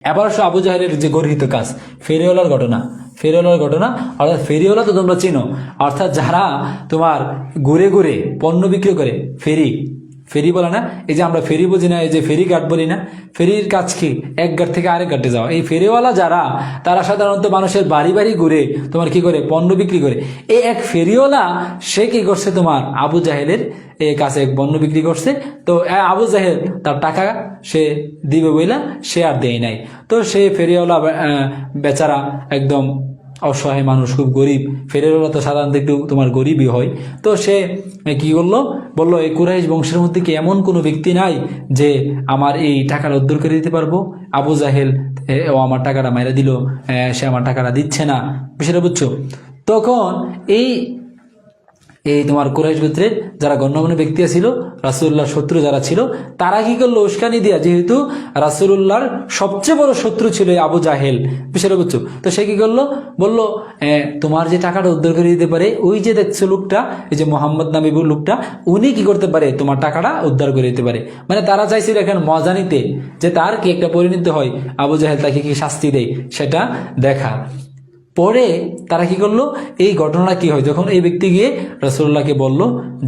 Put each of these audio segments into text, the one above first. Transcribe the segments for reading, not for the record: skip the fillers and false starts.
এবার আসো আবু জাহেলের যে গর্হিত কাজ, ফেরিওয়ালার ঘটনা। অর্থাৎ ফেরিওয়ালা তো তোমরা চিনো, অর্থাৎ যারা তোমার ঘুরে ঘুরে পণ্য বিক্রি করে, ফেরি বলে না, এই যে আমরা ফেরি বুঝি না, এই যে ফেরি ঘাট বলি না, ফেরির কাজ কি এক ঘাট থেকে আরেক ঘাটে যাওয়া। এই ফেরিওয়ালা যারা, তারা সাধারণত মানুষের বাড়ি বাড়ি ঘুরে তোমার কি করে, পণ্য বিক্রি করে। এই এক ফেরিওয়ালা সে কি করছে, তোমার আবু জাহেলের কাছে এক পণ্য বিক্রি করছে। তো আবু জাহেল তার টাকা সে দিবে বইলা সে আর দেয় নাই। তো সে ফেরিওয়ালা বেচারা একদম অসহায় মানুষ, খুব গরিব। ফেরিওয়ালা তো সাধারণত একটু তোমার গরিবই হয়। তো সে কি করলো, বললো এই কুরাইশ বংশের মধ্যে কি এমন কোনো ব্যক্তি নাই যে আমার এই টাকাটা উদ্ধার করে দিতে পারবো? আবু জাহেল ও আমার টাকাটা মাইরা দিল, সে আমার টাকাটা দিচ্ছে না, বিষয়টা বুঝছো? তখন এই তোমার কুরাইশ গোত্রের যারা গণ্যমান্য ব্যক্তি ছিল, রাসূলুল্লাহর শত্রু যারা ছিল, তারা কি করলো, উস্কানি দিয়া, যেহেতু রাসূলুল্লাহর সবচেয়ে বড় শত্রু ছিল আবু জাহেল, বিষয়টা বুঝছো? তো সে কি করলো, বললো তোমার যে টাকাটা উদ্ধার করে দিতে পারে, ওই যে দেখছো লোকটা, এই যে মোহাম্মদ নামী লোকটা, উনি কি করতে পারে, তোমার টাকাটা উদ্ধার করে দিতে পারে। মানে তারা চাইছিল এখন মজা নিতে, যে তার কি একটা পরিণত হয়, আবু জাহেল তাকে কি শাস্তি দেয় সেটা দেখা। পরে তারা কি করলো, এই ঘটনা কি হয়, যখন এই ব্যক্তি গিয়ে রাসূলুল্লাহকে বলল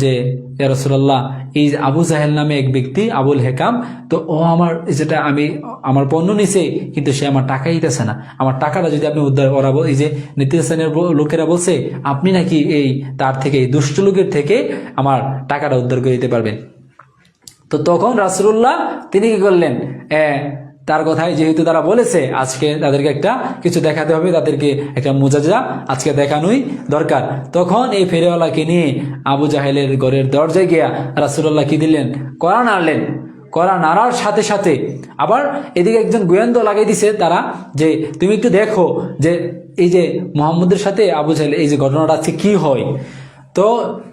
যে ইয়া রাসূলুল্লাহ, এই আবু জাহেল নামে এক ব্যক্তি, আবুল হেকাম, তো ও আমার যেটা আমার পণ্য নিছে, কিন্তু সে আমার টাকাই দিতেছে না, আমার টাকাটা যদি আপনি উদ্ধার, ওরা এই যে নীতিশানের লোকেরা বলছে আপনি নাকি এই তার থেকে, এই দুষ্ট লোকের থেকে আমার টাকাটা উদ্ধার করে দিতে পারবেন। তো তখন রাসূলুল্লাহ তিনি কি করলেন, তার কথায় যেহেতু তারা বলেছে, আজকে তাদেরকে একটা কিছু দেখাতে হবে, তাদেরকে একটা মুজাজা আজকে দেখানোই দরকার। তখন এই ফেরিওয়ালাকে নিয়ে আবু জাহেলের ঘরের দরজায় গিয়া রাসূলুল্লাহ কি দিলেন, কড়া নাড়লেন। কড়া নাড়ার সাথে সাথে আবার এদিকে একজন গোয়েন্দা লাগাই দিছে তারা, যে তুমি একটু দেখো যে এই যে মুহাম্মদের সাথে আবু জাহেল এই যে ঘটনাটা আছে কি হয়। তো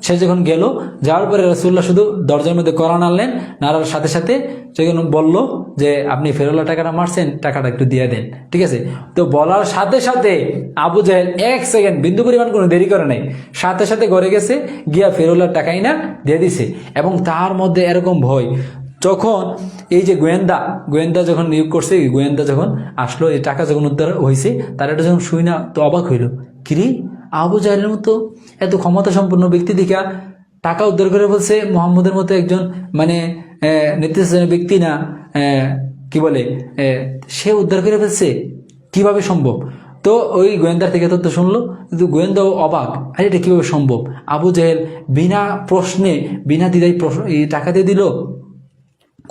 সে যখন গেল, যাওয়ার পরে রাসূলুল্লাহ শুধু দরজার মধ্যে কড়া নাড়লেন, নাড়ার সাথে সাথে যখন বলল যে আপনি ফেরোলা টাকাটা মারছেন, টাকাটা একটু দিয়ে দেন, ঠিক আছে? তো বলার সাথে সাথে আবু জাহেল এক সেকেন্ড বিন্দু পরিমাণ কোনো দেরি করে নাই, সাথে সাথে ঘরে গেছে, গিয়া ফেরোলার টাকাই না দিয়ে দিছে। এবং তার মধ্যে এরকম ভয়, যখন এই যে গোয়েন্দা যখন নিয়োগ করছে, গোয়েন্দা যখন আসলো, এই টাকা যখন উদ্ধার হয়েছে, তারা এটা যখন শুই না তো অবাক হইল, কিরে আবু জাহেলের মতো এত ক্ষমতা সম্পন্ন ব্যক্তি দেখা টাকা উদ্ধার করে বলছে, মোহাম্মদের মতো একজন মানে নেতৃত্বের ব্যক্তি না, কি বলে, সে উদ্ধার করে ফেলছে, কিভাবে সম্ভব? তো ওই গোয়েন্দার থেকে তথ্য শুনলো, কিন্তু গোয়েন্দাও অবাক, আরে এটা কিভাবে সম্ভব? আবু জাহেল বিনা প্রশ্নে, বিনা দ্বিধায় টাকা দিয়ে দিল,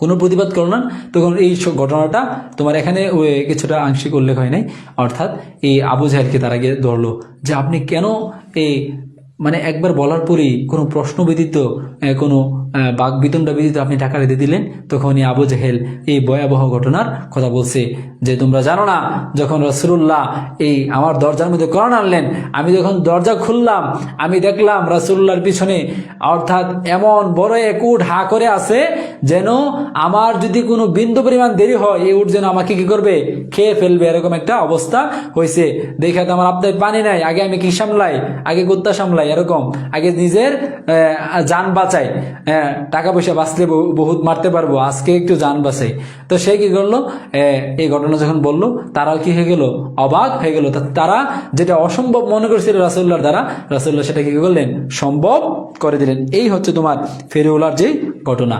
কোনো প্রতিবাদ করো না। তখন এই ঘটনাটা তোমার এখানে কিছুটা আংশিক উল্লেখ হয় নাই। অর্থাৎ এই আবু জাহেলকে তারা গিয়ে ধরলো যে আপনি কেন এই মানে একবার বলার পরেই কোনো প্রশ্ন ব্যতীত, কোনো বাক বিতণ্ডা ব্যতীত আপনি টাকা রেঁধে দিলেন। তখনই আবু জাহেল এই ভয়াবহ ঘটনার কথা বলছে যে তোমরা জানো না, যখন রাসূলুল্লাহ এই আমার দরজার মধ্যে কড়া নাড়লেন, আমি যখন দরজা খুললাম, আমি দেখলাম রাসূলুল্লাহর পিছনে অর্থাৎ এমন বড় এক উট হা করে আছে, যেন আমার যদি কোনো বিন্দু পরিমাণ দেরি হয়, এই উট যেন আমাকে কি করবে, খেয়ে ফেলবে, এরকম একটা অবস্থা হয়েছে। দেখে তো আমার আপনার পানি নাই, আগে আমি কি সামলাই, আগে কুত্তা সামলাই, এরকম আগে নিজের জান বাঁচাই, টাকা পয়সা বাঁচলে বহুত মারতে পারবো, আজকে একটু জান বাঁচাই। তো সে কি করলো, এই ঘটনা যখন বললো, তারাও কি হয়ে গেল, অবাক হয়ে গেল। তারা যেটা অসম্ভব মনে করেছিল রাসূলুল্লাহর দ্বারা, রাসূলুল্লাহ সেটা কি করলেন, সম্ভব করে দিলেন। এই হচ্ছে তোমার ফেরিওয়ালার যে ঘটনা।